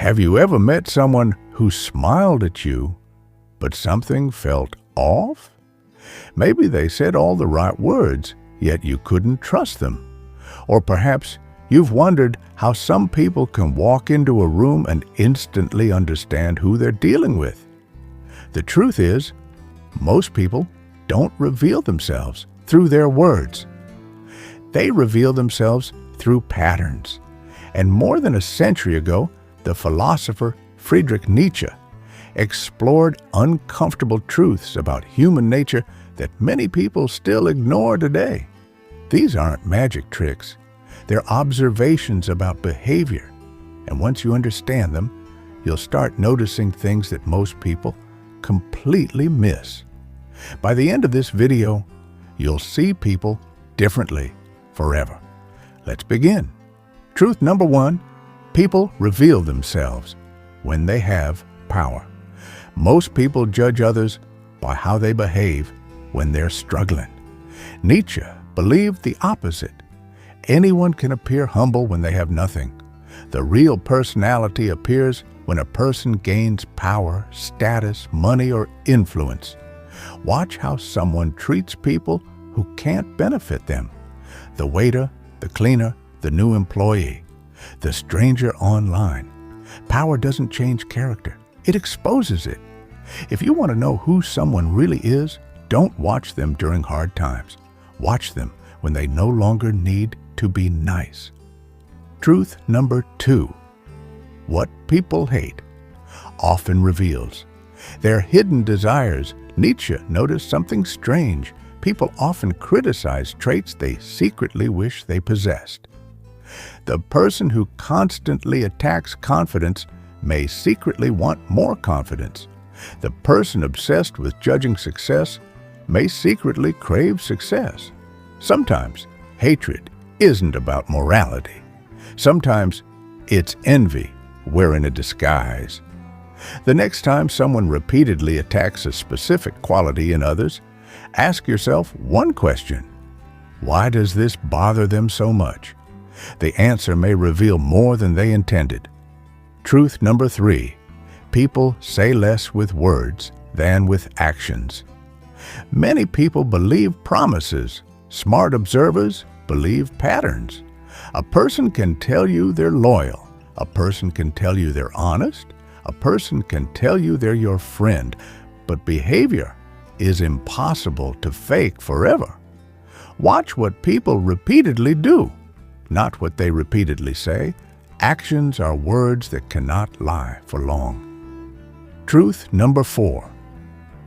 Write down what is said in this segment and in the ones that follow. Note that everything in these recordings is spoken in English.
Have you ever met someone who smiled at you, but something felt off? Maybe they said all the right words, yet you couldn't trust them. Or perhaps you've wondered how some people can walk into a room and instantly understand who they're dealing with. The truth is, most people don't reveal themselves through their words. They reveal themselves through patterns. And more than a century ago, the philosopher Friedrich Nietzsche explored uncomfortable truths about human nature that many people still ignore today. These aren't magic tricks. They're observations about behavior. And once you understand them, you'll start noticing things that most people completely miss. By the end of this video, you'll see people differently forever. Let's begin. Truth number 1, people reveal themselves when they have power. Most people judge others by how they behave when they're struggling. Nietzsche believed the opposite. Anyone can appear humble when they have nothing. The real personality appears when a person gains power, status, money, or influence. Watch how someone treats people who can't benefit them. The waiter, the cleaner, the new employee, the stranger online. Power doesn't change character. It exposes it. If you want to know who someone really is, don't watch them during hard times. Watch them when they no longer need to be nice. Truth number 2, what people hate often reveals their hidden desires. Nietzsche noticed something strange. People often criticize traits they secretly wish they possessed. The person who constantly attacks confidence may secretly want more confidence. The person obsessed with judging success may secretly crave success. Sometimes hatred isn't about morality. Sometimes it's envy wearing a disguise. The next time someone repeatedly attacks a specific quality in others, ask yourself one question: why does this bother them so much? The answer may reveal more than they intended. Truth number 3, people say less with words than with actions. Many people believe promises. Smart observers believe patterns. A person can tell you they're loyal. A person can tell you they're honest. A person can tell you they're your friend. But behavior is impossible to fake forever. Watch what people repeatedly do, not what they repeatedly say. Actions are words that cannot lie for long. Truth number 4,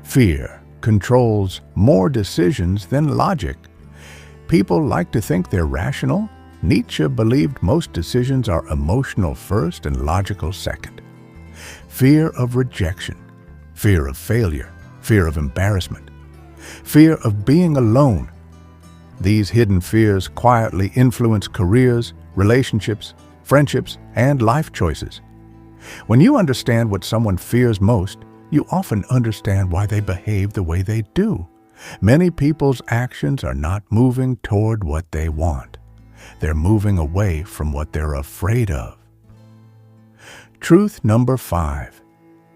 fear controls more decisions than logic. People like to think they're rational. Nietzsche believed most decisions are emotional first and logical second. Fear of rejection, fear of failure, fear of embarrassment, fear of being alone. These hidden fears quietly influence careers, relationships, friendships, and life choices. When you understand what someone fears most, you often understand why they behave the way they do. Many people's actions are not moving toward what they want. They're moving away from what they're afraid of. Truth number 5,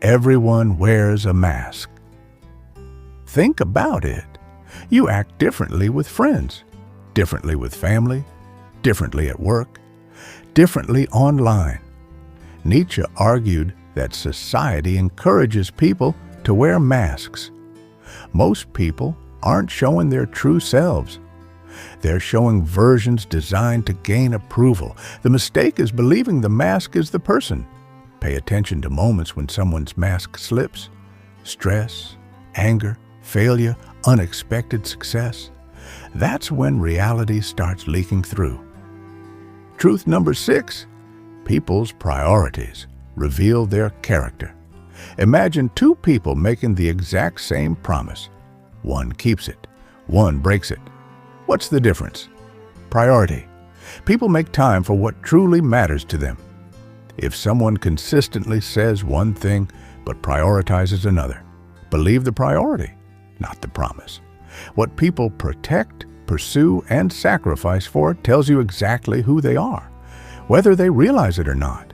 everyone wears a mask. Think about it. You act differently with friends, differently with family, differently at work, differently online. Nietzsche argued that society encourages people to wear masks. Most people aren't showing their true selves. They're showing versions designed to gain approval. The mistake is believing the mask is the person. Pay attention to moments when someone's mask slips. Stress, anger, failure, unexpected success. That's when reality starts leaking through. Truth number 6, people's priorities reveal their character. Imagine 2 people making the exact same promise. One keeps it, one breaks it. What's the difference? Priority. People make time for what truly matters to them. If someone consistently says one thing but prioritizes another, believe the priority, not the promise. What people protect, pursue, and sacrifice for tells you exactly who they are, whether they realize it or not.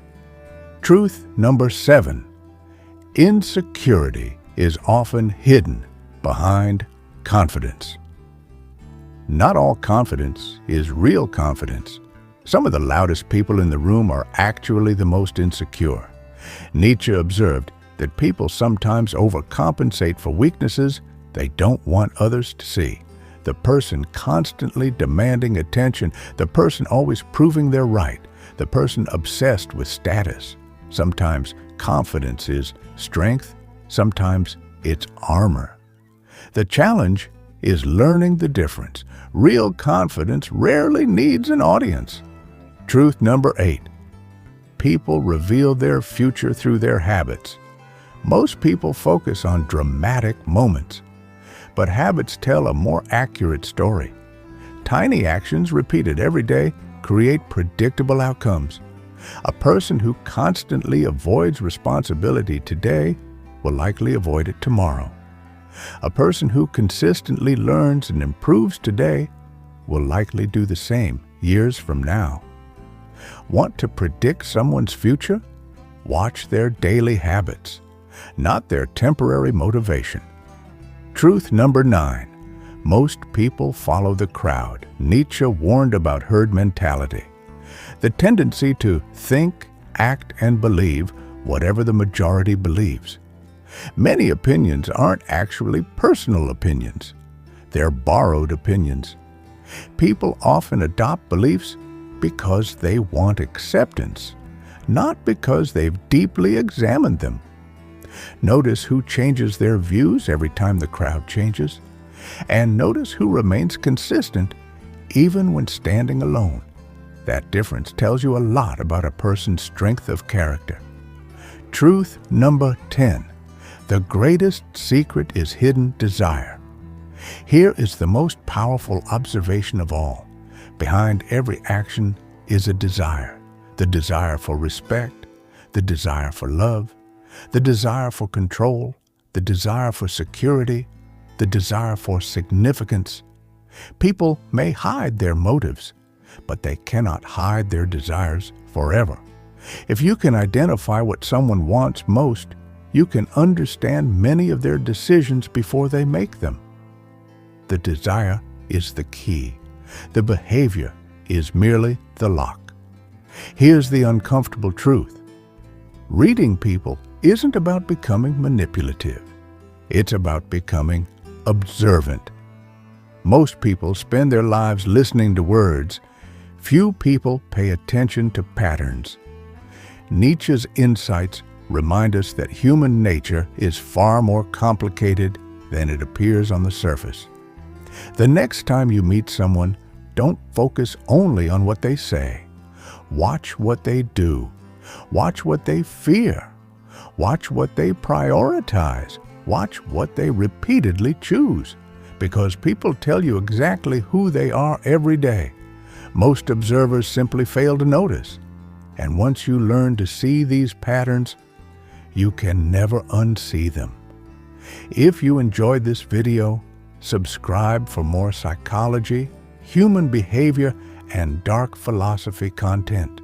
Truth number 7. Insecurity is often hidden behind confidence. Not all confidence is real confidence. Some of the loudest people in the room are actually the most insecure. Nietzsche observed that people sometimes overcompensate for weaknesses they don't want others to see. The person constantly demanding attention, the person always proving they're right, the person obsessed with status. Sometimes confidence is strength, sometimes it's armor. The challenge is learning the difference. Real confidence rarely needs an audience. Truth number 8. People reveal their future through their habits. Most people focus on dramatic moments, but habits tell a more accurate story. Tiny actions repeated every day create predictable outcomes. A person who constantly avoids responsibility today will likely avoid it tomorrow. A person who consistently learns and improves today will likely do the same years from now. Want to predict someone's future? Watch their daily habits, not their temporary motivation. Truth number 9. Most people follow the crowd. Nietzsche warned about herd mentality, the tendency to think, act, and believe whatever the majority believes. Many opinions aren't actually personal opinions. They're borrowed opinions. People often adopt beliefs because they want acceptance, not because they've deeply examined them. Notice who changes their views every time the crowd changes, and notice who remains consistent even when standing alone. That difference tells you a lot about a person's strength of character. Truth number 10. The greatest secret is hidden desire. Here is the most powerful observation of all. Behind every action is a desire. The desire for respect, the desire for love, the desire for control, the desire for security, the desire for significance. People may hide their motives, but they cannot hide their desires forever. If you can identify what someone wants most, you can understand many of their decisions before they make them. The desire is the key. The behavior is merely the lock. Here's the uncomfortable truth. Reading people isn't about becoming manipulative. It's about becoming observant. Most people spend their lives listening to words. Few people pay attention to patterns. Nietzsche's insights remind us that human nature is far more complicated than it appears on the surface. The next time you meet someone, don't focus only on what they say. Watch what they do. Watch what they fear. Watch what they prioritize. Watch what they repeatedly choose. Because people tell you exactly who they are every day. Most observers simply fail to notice. And once you learn to see these patterns, you can never unsee them. If you enjoyed this video, subscribe for more psychology, human behavior, and dark philosophy content.